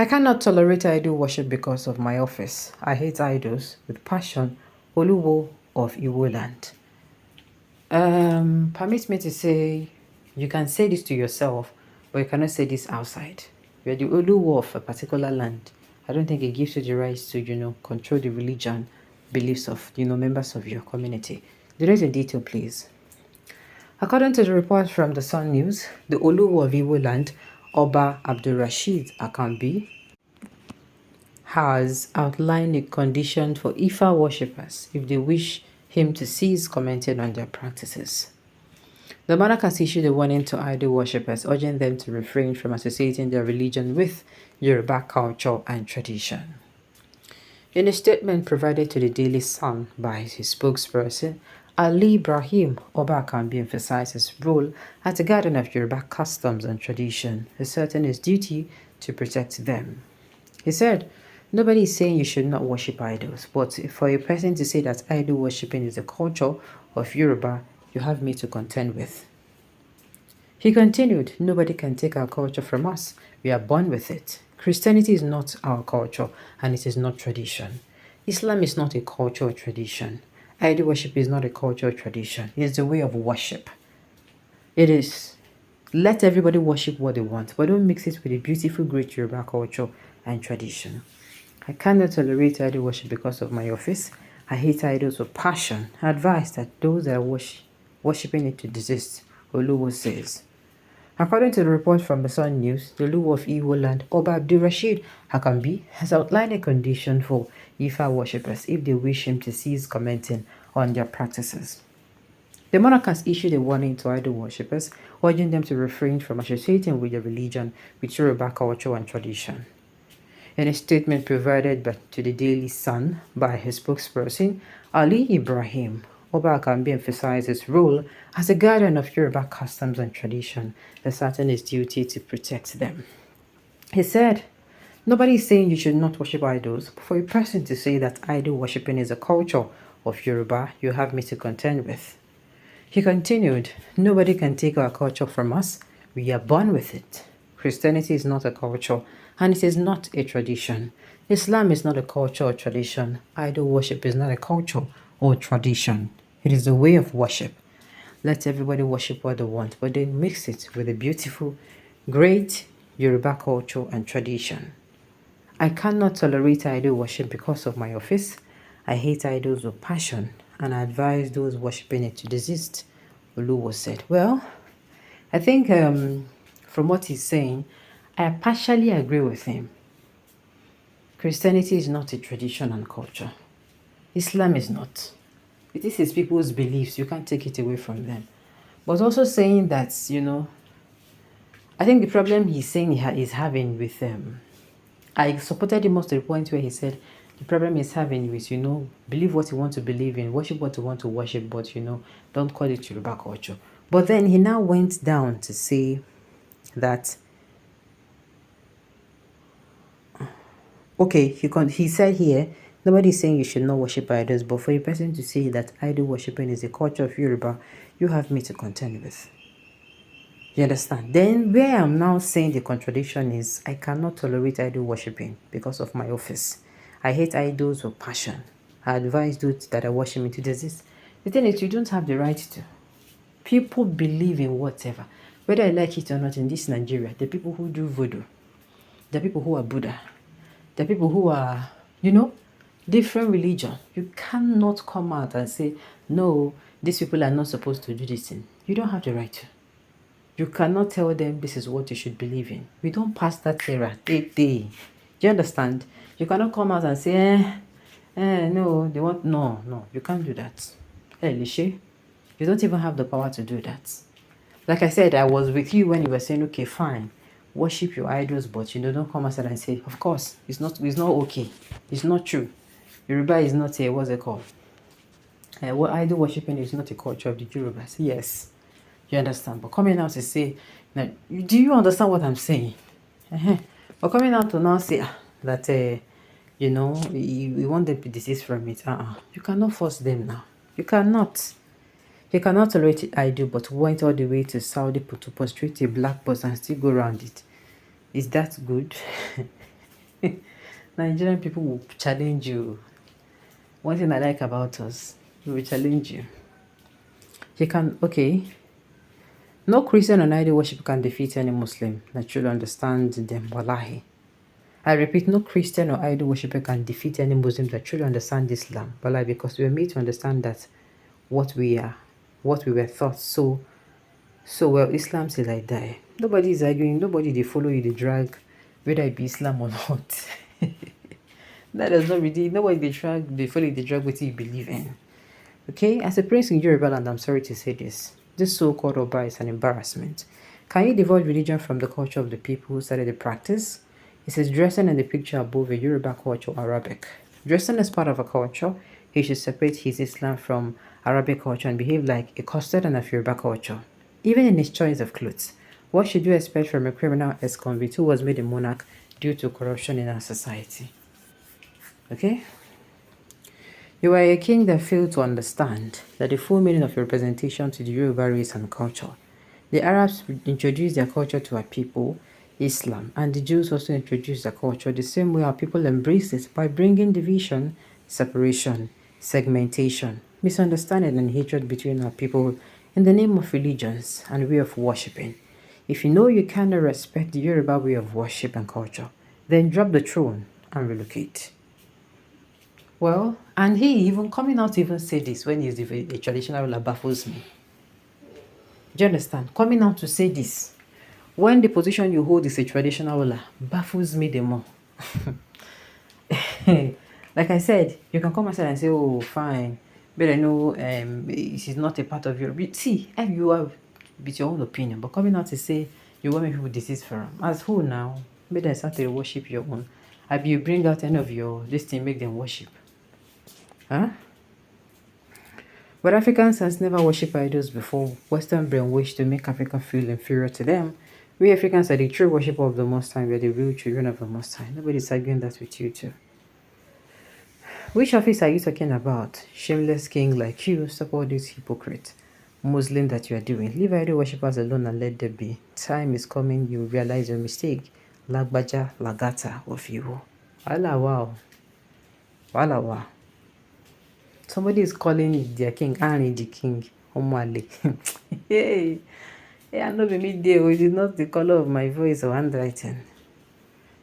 I cannot tolerate idol worship because of my office. I hate idols with passion. OLUWO of Igbo land. Permit me to say, you can say this to yourself, but you cannot say this outside. You're the OLUWO of a particular land. I don't think it gives you the right to, control the religion, beliefs of, members of your community. The rest in detail, please. According to the report from the Sun News, the OLUWO of Igbo land, Oba Abdulrasheed Akambi, has outlined a condition for Ifa worshippers if they wish him to cease commenting on their practices. The monarch has issued a warning to idol worshippers, urging them to refrain from associating their religion with Yoruba culture and tradition. In a statement provided to the Daily Sun by his spokesperson, Ali Ibrahim Oba Akambi emphasized his role as a guardian of Yoruba customs and tradition, asserting his duty to protect them. He said, "Nobody is saying you should not worship idols, but for a person to say that idol worshipping is a culture of Yoruba, you have me to contend with." He continued, "Nobody can take our culture from us. We are born with it. Christianity is not our culture, and it is not tradition. Islam is not a culture or tradition. Idol worship is not a culture or tradition. It is a way of worship. It is. Let everybody worship what they want, but don't mix it with the beautiful, great Yoruba culture and tradition. I cannot tolerate idol worship because of my office. I hate idols with passion. I advise that those that are worshipping it to desist," OLUWO says. According to the report from the Sun News, the OLUWO of Igbo land, Oba Abdulrasheed Akambi, has outlined a condition for Ifa worshippers if they wish him to cease commenting on their practices. The monarch has issued a warning to idol worshippers, urging them to refrain from associating with their religion with Yoruba culture and tradition. In a statement provided to the Daily Sun by his spokesperson, Ali Ibrahim, Oba Akambi emphasized his role as a guardian of Yoruba customs and tradition, asserting his duty to protect them. He said, "Nobody is saying you should not worship idols, but for a person to say that idol worshipping is a culture of Yoruba, you have me to contend with." He continued, "Nobody can take our culture from us. We are born with it. Christianity is not a culture, and it is not a tradition. Islam is not a culture or tradition. Idol worship is not a culture or tradition. It is a way of worship. Let everybody worship what they want, but they mix it with a beautiful, great Yoruba culture and tradition. I cannot tolerate idol worship because of my office. I hate idols with passion, and I advise those worshipping it to desist," OLUWO said. Well, I think from what he's saying, I partially agree with him. Christianity is not a tradition and culture. Islam is not. This is people's beliefs. You can't take it away from them. But also saying that, I think the problem he's saying he's having with I supported him most to the point where he said the problem he's having with, believe what you want to believe in, worship what you want to worship, but, don't call it Yoruba culture. But then he now went down to say that, okay, he said here, nobody is saying you should not worship idols, but for a person to say that idol worshipping is a culture of Yoruba, you have me to contend with. You understand? Then where I'm now saying the contradiction is, I cannot tolerate idol worshipping because of my office. I hate idols with passion. I advise those that are worshiping to desist. The thing is, you don't have the right to. People believe in whatever. Whether I like it or not, in this Nigeria, the people who do voodoo, the people who are Buddha, the people who are, different religion. You cannot come out and say, no, these people are not supposed to do this thing. You don't have the right to. You cannot tell them this is what you should believe in. We don't pass that era. Do you understand? You cannot come out and say, no, they want, no, you can't do that. Lishe, you don't even have the power to do that. Like I said, I was with you when you were saying, okay, fine, worship your idols, but don't come outside and say, of course, it's not okay. It's not true. Yoruba is not a, what's it called? Idol worshipping is not a culture of the Yorubas. Yes, you understand. But coming out to say, now, do you understand what I'm saying? But coming out to now say that, we want them to desist from it. You cannot force them now. You cannot. You cannot tolerate it, I do, but went all the way to Saudi to prostrate a black boss and still go around it. Is that good? Nigerian people will challenge you. One thing I like about us, we will challenge you. You can, okay. No Christian or idol worship can defeat any Muslim that should understand them. Wallahi. I repeat, no Christian or idol worshiper can defeat any Muslim that truly understand Islam. Wallahi, because we are made to understand that what we are, what we were taught so well. Islam says like that. Nobody is arguing, nobody they follow you, they drag, whether it be Islam or not. That does not really, nobody they follow you, they drag what you believe in. Okay, as a prince in Yoruba land, I'm sorry to say this so-called Oba is an embarrassment. Can you divide religion from the culture of the people who started the practice? It says dressing in the picture above a Yoruba culture or Arabic. Dressing as part of a culture, he should separate his Islam from Arabic culture and behave like a custodian of Yoruba culture. Even in his choice of clothes, what should you expect from a criminal ex-convict who was made a monarch due to corruption in our society? Okay? You are a king that failed to understand that the full meaning of your representation to the Yoruba race and culture. The Arabs introduced their culture to our people, Islam, and the Jews also introduced their culture the same way our people embraced it by bringing division, separation, segmentation, misunderstanding and hatred between our people in the name of religions and way of worshipping. If you know you cannot respect the Yoruba way of worship and culture, then drop the throne and relocate. Well, and he even coming out to even say this when he's a traditional ruler baffles me. Do you understand? Coming out to say this when the position you hold is a traditional ruler baffles me the more. Like I said, you can come outside and say, oh, fine, but I know it is not a part of your... See, you are with your own opinion, but coming out to say you want me people disease for them. As who now? Maybe they start to worship your own. Have you bring out any of your this thing, make them worship? Huh? But Africans has never worshipped idols before. Western brainwash to make Africa feel inferior to them. We Africans are the true worshipper of the Most High. We are the real children of the Most High. Nobody's arguing that with you too. Which office are you talking about? Shameless king like you, stop all this hypocrite Muslim that you are doing. Leave idol worshippers alone and let them be. Time is coming, you realize your mistake. Lagbaja, lagata of you. Wala wow. Wala wow. Somebody is calling their king, Annie the king. Omale. Hey, I know the midday, it is not the color of my voice or handwriting.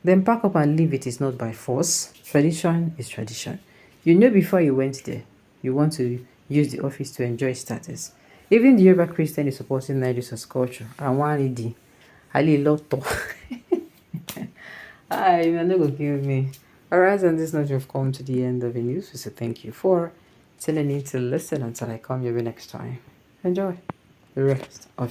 Then pack up and leave it is not by force. Tradition is tradition. You know before you went there, you want to use the office to enjoy status. Even the Yoruba Christian is supporting Nigeria's culture. And one lady, Ali Lotto. Hi, you're not going to give me. Alright, on this note, we've come to the end of the news. So thank you for tuning in to listen until I come your way next time. Enjoy the rest of